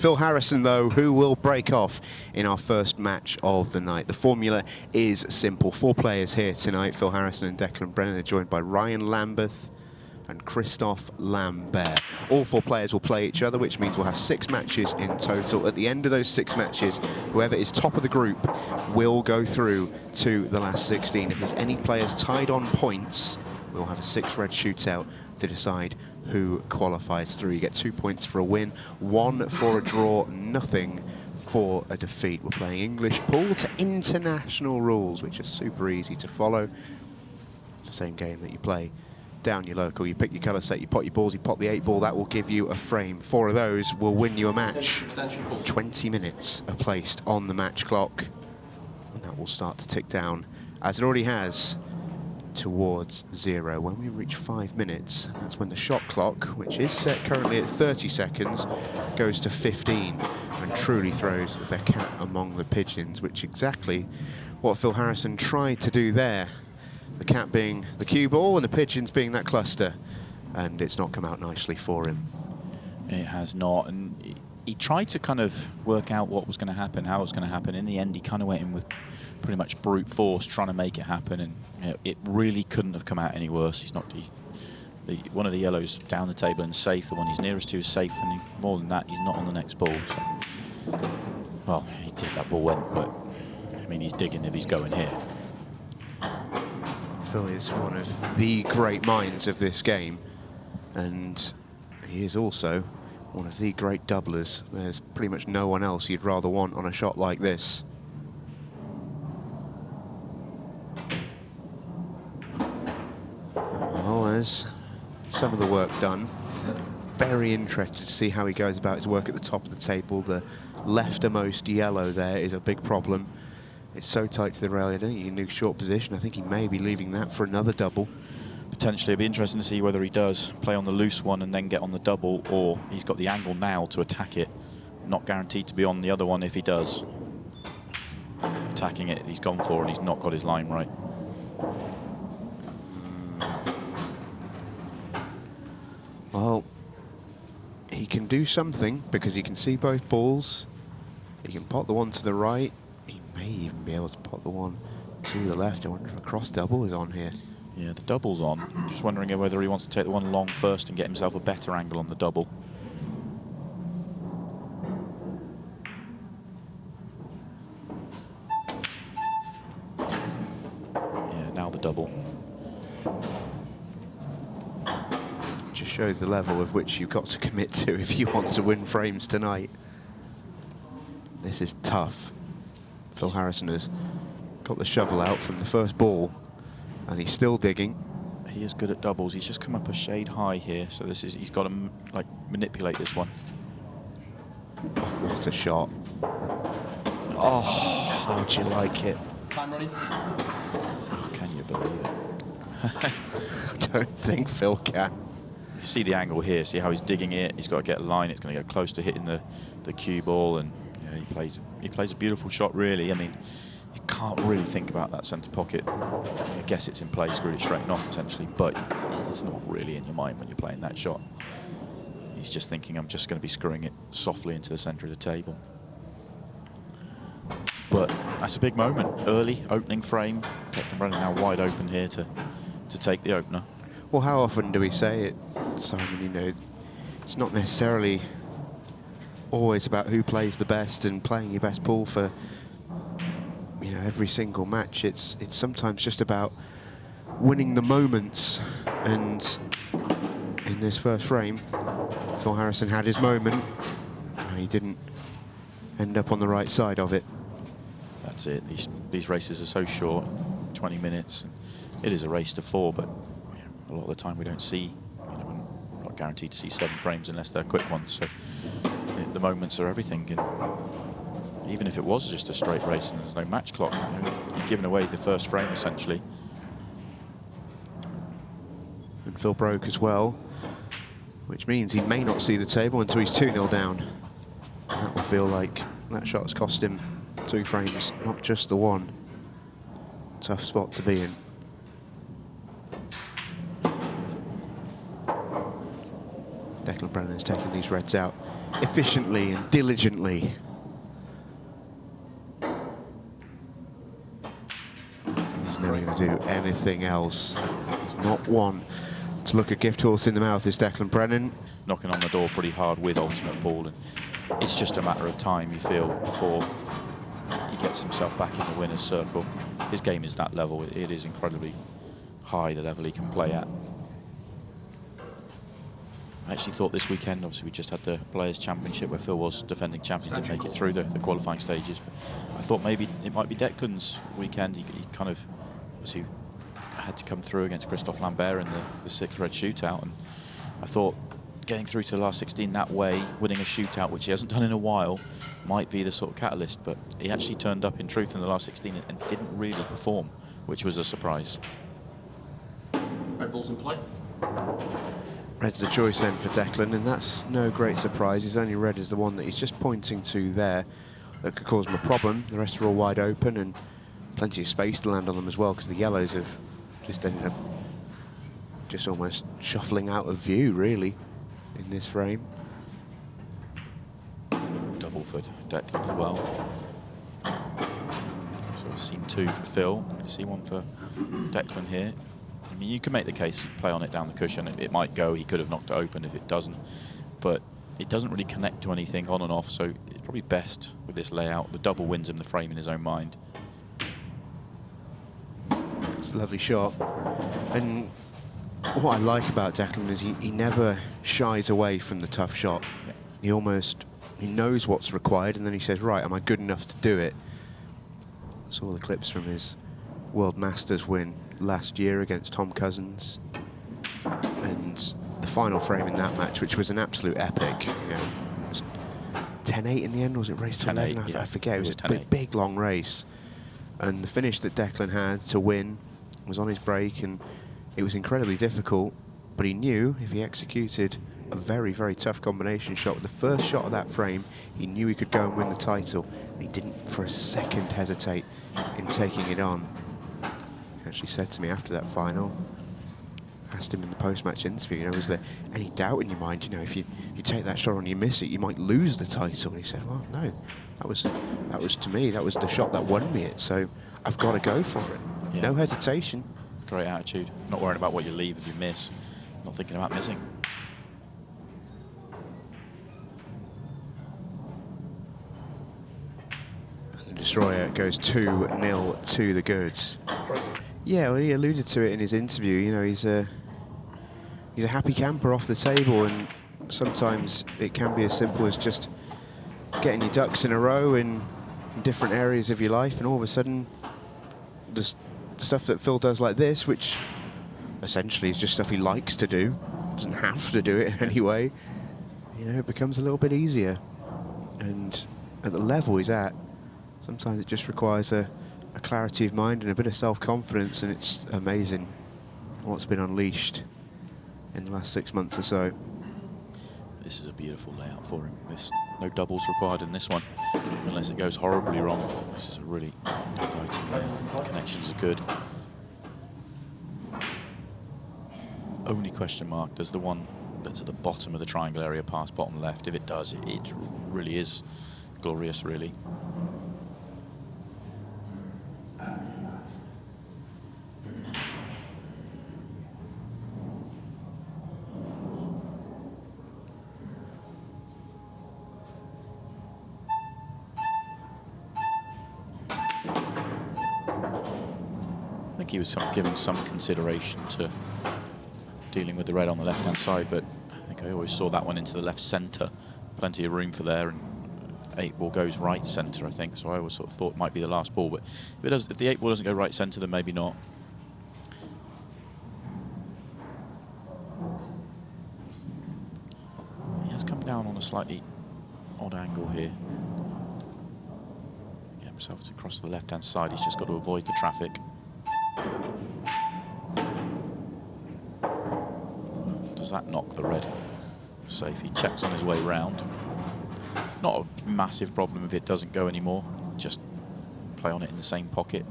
Phil Harrison, though, who will break off in our first match of the night. The formula is simple. 4 players here tonight. Phil Harrison and Declan Brennan are joined by Ryan Lambeth and Christophe Lambert. All 4 players will play each other, which means we'll have 6 matches in total. At the end of those 6 matches, whoever is top of the group will go through to the last 16. If there's any players tied on points, we'll have a 6-red shootout to decide who qualifies through. You get 2 points for a win, 1 for a draw, nothing for a defeat. We're playing English pool to international rules, which are super easy to follow. It's the same game that you play down your local. You pick your colour set, you pot your balls, you pot the 8 ball, that will give you a frame. 4 of those will win you a match. 20 minutes are placed on the match clock, and that will start to tick down, as it already has, towards 0. When we reach 5 minutes, that's when the shot clock, which is set currently at 30 seconds, goes to 15 and truly throws the cat among the pigeons, which exactly what Phil Harrison tried to do there. The cat being the cue ball and the pigeons being that cluster, and it's not come out nicely for him. It has not, and he tried to kind of work out what was going to happen, how it was going to happen. In the end, he kind of went in with pretty much brute force, trying to make it happen, and you know, it really couldn't have come out any worse. He's not one of the yellows down the table and safe. The one he's nearest to is safe, and more than that, he's not on the next ball. So, well, he did, that ball went, but I mean, he's digging if he's going here. Phil is one of the great minds of this game, and he is also one of the great doublers. There's pretty much no one else you'd rather want on a shot like this. Well, there's some of the work done. Very interested to see how he goes about his work at the top of the table. The leftermost yellow there is a big problem. It's so tight to the rail, I don't think he can do short position. I think he may be leaving that for another double. Potentially, it'd be interesting to see whether he does play on the loose one and then get on the double, or he's got the angle now to attack it. Not guaranteed to be on the other one if he does. Attacking it, he's gone for, and he's not got his line right. Well, he can do something because he can see both balls. He can pot the one to the right. He may even be able to pot the one to the left. I wonder if a cross double is on here. Yeah, the double's on. Just wondering whether he wants to take the one long first and get himself a better angle on the double. Yeah, now the double. Just shows the level of which you've got to commit to if you want to win frames tonight. This is tough. Phil Harrison has got the shovel out from the first ball, and he's still digging. He is good at doubles. He's just come up a shade high here, so this is, he's got to like manipulate this one. What a shot! Oh, how'd you like it? Time running. Oh, can you believe it? I don't think Phil can. You see the angle here. See how he's digging it. He's got to get a line. It's going to go close to hitting the cue ball, and yeah, he plays a beautiful shot. Really, I mean, you can't really think about that centre pocket. I guess it's in place, really straighten off essentially, but it's not really in your mind when you're playing that shot. He's just thinking, I'm just going to be screwing it softly into the centre of the table. But that's a big moment. Early opening frame. Declan Brennan now wide open here to take the opener. Well, how often do we say it, Simon? You know, it's not necessarily always about who plays the best and playing your best pool for, you know, every single match. It's sometimes just about winning the moments. And in this first frame, Phil Harrison had his moment, and he didn't end up on the right side of it. That's it. These races are so short, 20 minutes. It is a race to 4, but a lot of the time we don't see, you know, we're not guaranteed to see 7 frames unless they're quick ones. So the moments are everything. And even if it was just a straight race and there's no match clock, you know, you're giving away the first frame essentially. And Phil broke as well, which means he may not see the table until he's 2-0 down. And that will feel like that shot's cost him 2 frames, not just the one. Tough spot to be in. Declan Brennan is taking these reds out efficiently and diligently. He's never going to do anything else. He's not one to look a gift horse in the mouth, is Declan Brennan. Knocking on the door pretty hard with ultimate ball, and it's just a matter of time, you feel, before he gets himself back in the winner's circle. His game is that level. It is incredibly high, the level he can play at. I actually thought this weekend, obviously we just had the Players' Championship where Phil was defending champion, didn't make it through the qualifying stages. But I thought maybe it might be Declan's weekend. He kind of obviously had to come through against Christophe Lambert in the 6 red shootout, and I thought getting through to the last 16 that way, winning a shootout, which he hasn't done in a while, might be the sort of catalyst. But he actually turned up in truth in the last 16 and didn't really perform, which was a surprise. Red balls in play. Red's the choice then for Declan, and that's no great surprise. His only red is the one that he's just pointing to there that could cause him a problem. The rest are all wide open and plenty of space to land on them as well, because the yellows have just ended up just almost shuffling out of view, really, in this frame. Double for Declan as well. So I've seen 2 for Phil. I see 1 for Declan here. I mean, you can make the case, you play on it down the cushion, it might go, he could have knocked it open if it doesn't, but it doesn't really connect to anything on and off, so it's probably best with this layout. The double wins him the frame in his own mind. It's a lovely shot. And what I like about Declan is he never shies away from the tough shot. Yeah. He knows what's required, and then he says, right, am I good enough to do it? Saw the clips from his World Masters win last year against Tom Cousins, and the final frame in that match, which was an absolute epic. You know, it was 10-8 in the end, was it race to 11? Yeah. I forget. It was a 10-8. big long race, and the finish that Declan had to win was on his break, and it was incredibly difficult, but he knew if he executed a very, very tough combination shot with the first shot of that frame, he knew he could go and win the title, and he didn't for a second hesitate in taking it on. He actually said to me after that final, asked him in the post-match interview, you know, is there any doubt in your mind, you know, if you take that shot and you miss it, you might lose the title? And he said, well, no, that was to me, that was the shot that won me it, so I've got to go for it. Yeah. No hesitation. Great attitude. Not worrying about what you leave if you miss. Not thinking about missing. And the Destroyer goes 2-0 to the goods. Yeah, well, he alluded to it in his interview. You know, he's a happy camper off the table, and sometimes it can be as simple as just getting your ducks in a row in different areas of your life, and all of a sudden, the stuff that Phil does like this, which essentially is just stuff he likes to do, doesn't have to do it anyway, you know, it becomes a little bit easier. And at the level he's at, sometimes it just requires a clarity of mind and a bit of self-confidence, and it's amazing what's been unleashed in the last 6 months or so. This is a beautiful layout for him. There's no doubles required in this one, unless it goes horribly wrong. This is a really inviting layout. The connections are good. Only question mark, does the one that's at the bottom of the triangle area pass bottom left? If it does, it really is glorious, really. I think he was given some consideration to dealing with the red on the left-hand side, but I think I always saw that one into the left centre. Plenty of room for there, and 8 ball goes right centre, I think. So I always sort of thought it might be the last ball, but if the 8 ball doesn't go right centre, then maybe not. He has come down on a slightly odd angle here. Get himself to cross the left-hand side. He's just got to avoid the traffic. Does that knock the red safe? He checks on his way round. Not a massive problem if it doesn't go anymore. Just play on it in the same pocket.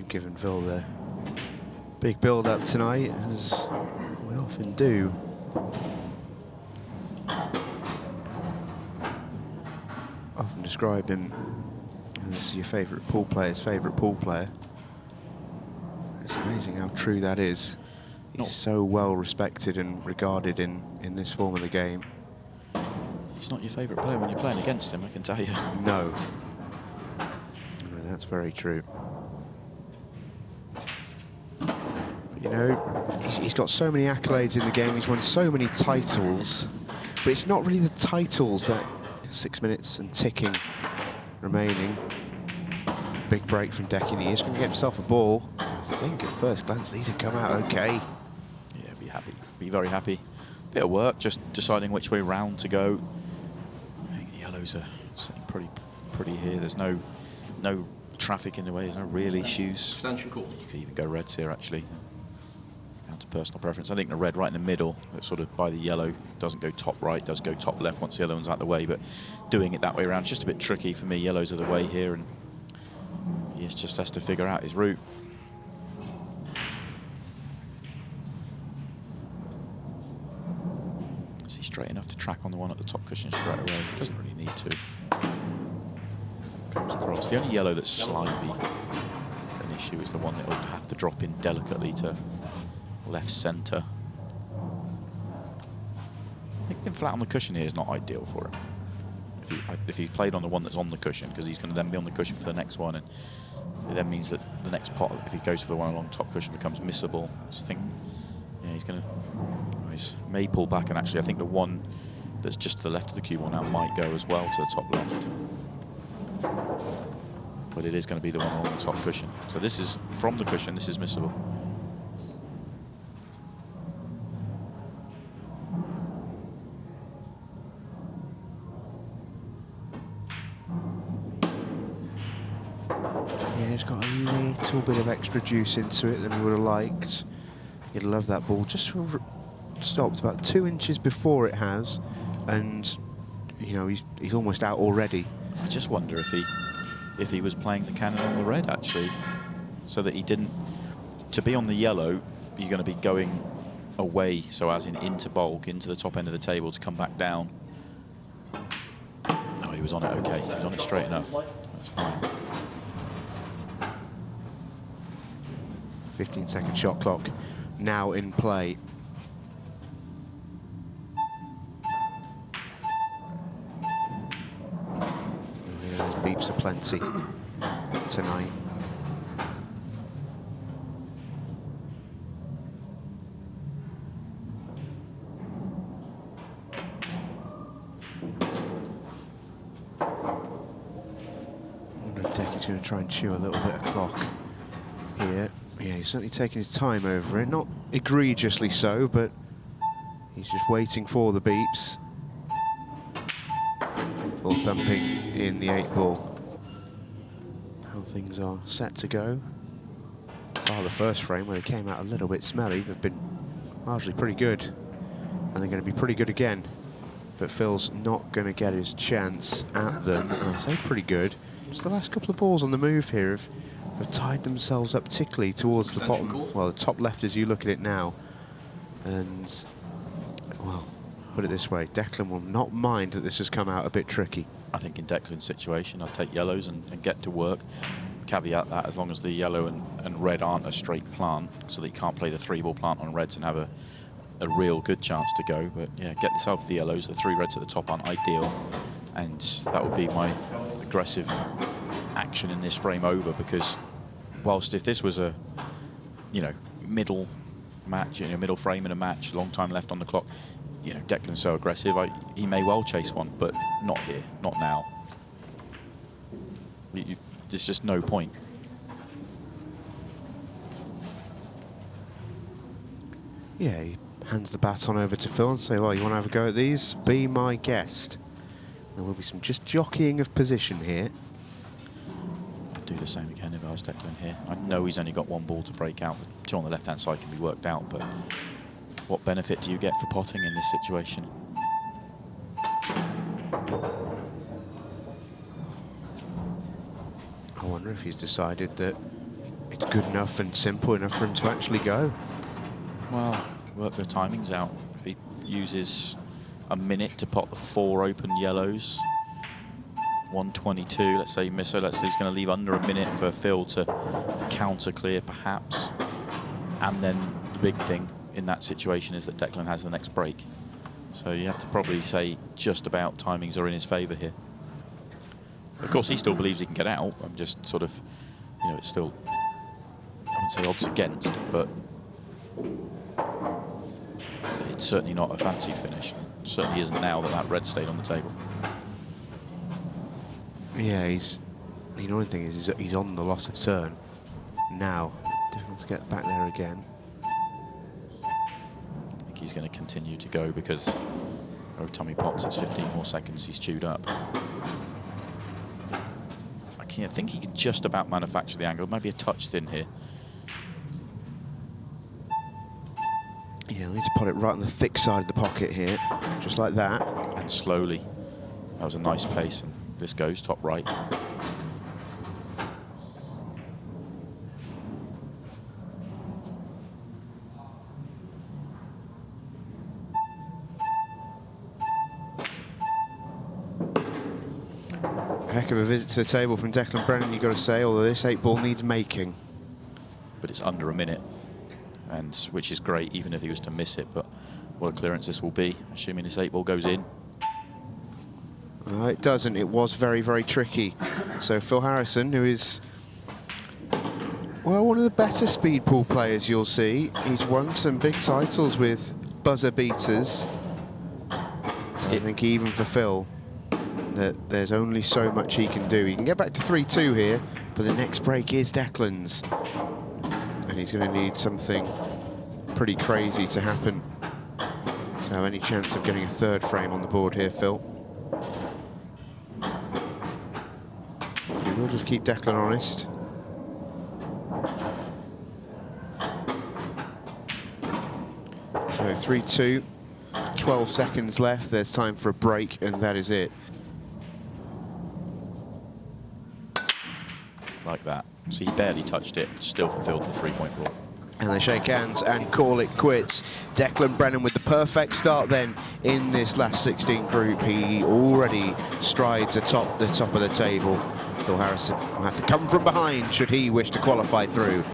given Phil the big build-up tonight, as we often do. Often described him as your favourite pool player's favourite pool player. It's amazing how true that is. He's so well respected and regarded in this form of the game. He's not your favourite player when you're playing against him, I can tell you. No. No, that's very true. But, you know, he's got so many accolades in the game, he's won so many titles, but it's not really the titles that 6 minutes and ticking remaining. Big break from Declan. He is going to get himself a ball. I think at first glance these have come out okay. Yeah, be happy. Be very happy. Bit of work, just deciding which way round to go. I think the yellows are sitting pretty here. There's no traffic in the way. There's no real issues. Extension calls. You could even go reds here actually. Down to personal preference. I think the red right in the middle, that's sort of by the yellow, doesn't go top right, does go top left once the other one's out of the way. But doing it that way around is just a bit tricky for me. Yellows are the way here, and he just has to figure out his route. Is he straight enough to track on the one at the top cushion straight away? Doesn't really need to. Comes across. The only yellow that's slightly an issue is the one that would have to drop in delicately to left centre. I think being flat on the cushion here is not ideal for him. If he played on the one that's on the cushion, because he's going to then be on the cushion for the next one, and it then means that the next pot, if he goes for the one along top cushion, becomes missable. I just think, yeah, he's going to. He may pull back, and actually I think the one that's just to the left of the cue ball now might go as well to the top left. But it is going to be the one along the top cushion. So this is from the cushion, this is missable. Yeah, it's got a little bit of extra juice into it than he would have liked. He'd love that ball. Just stopped about 2 inches before it has, and you know he's almost out already. I just wonder if he was playing the cannon on the red actually, so that he didn't. To be on the yellow, you're going to be going away, so as in into bulk, into the top end of the table to come back down. Oh, he was on it okay. He was on it straight enough. That's fine. 15-second shot clock now in play. Those beeps are plenty tonight. I wonder if Decky's going to try and chew a little bit of clock here. Yeah, he's certainly taking his time over it. Not egregiously so, but he's just waiting for the beeps. Full thumping in the 8 ball. How things are set to go. Well, the first frame where they came out a little bit smelly, they've been largely pretty good. And they're going to be pretty good again. But Phil's not going to get his chance at them. I say pretty good. Just the last couple of balls on the move here have tied themselves up particularly towards the bottom, well, the top left as you look at it now. And, well, put it this way, Declan will not mind that this has come out a bit tricky. I think in Declan's situation, I'd take yellows and get to work. Caveat that as long as the yellow and red aren't a straight plant, so that you can't play the 3-ball plant on reds and have a real good chance to go. But yeah, get yourself the yellows. The 3 reds at the top aren't ideal, and that would be my aggressive action in this frame over, because whilst if this was a middle match, middle frame in a match, long time left on the clock, Declan's so aggressive, he may well chase one, but not here, not now. There's just no point. Yeah, he hands the baton over to Phil and say, well, you want to have a go at these? Be my guest. There will be some just jockeying of position here. I'd do the same again if I was Declan here. I know he's only got 1 ball to break out. The 2 on the left-hand side can be worked out, but what benefit do you get for potting in this situation? I wonder if he's decided that it's good enough and simple enough for him to actually go. Well, work the timings out. If he uses a minute to pot the 4 open yellows, 122, let's say he misses, let's say he's going to leave under a minute for Phil to counter clear perhaps. And then the big thing in that situation is that Declan has the next break. So you have to probably say just about timings are in his favour here. Of course, he still believes he can get out. I'm just sort of, you know, it's still, I wouldn't say odds against, but it's certainly not a fancied finish. It certainly isn't now that that red stayed on the table. Yeah, the annoying thing is he's on the loss of turn. Now, difficult to get back there again. I think he's going to continue to go because every time he pots, it's 15 more seconds he's chewed up. I think he can just about manufacture the angle. Maybe a touch thin here. Yeah, we need to put it right on the thick side of the pocket here, just like that. And slowly. That was a nice pace, and this goes top right. Heck of a visit to the table from Declan Brennan, you've got to say, although this 8-ball needs making. But it's under a minute, and which is great, even if he was to miss it. But what a clearance this will be, assuming this 8-ball goes in. It doesn't. It was very, very tricky. So Phil Harrison, who is, well, one of the better speed pool players you'll see. He's won some big titles with buzzer beaters. I think even for Phil, that there's only so much he can do. He can get back to 3-2 here, but the next break is Declan's. And he's going to need something pretty crazy to happen to have any chance of getting a third frame on the board here, Phil. We'll just keep Declan honest. So 3-2, 12 seconds left. There's time for a break, and that is it. Like that. So he barely touched it, still fulfilled the 3-point rule. And they shake hands and call it quits. Declan Brennan with the perfect start then in this last 16 group. He already strides atop the top of the table. Phil Harrison will have to come from behind should he wish to qualify through.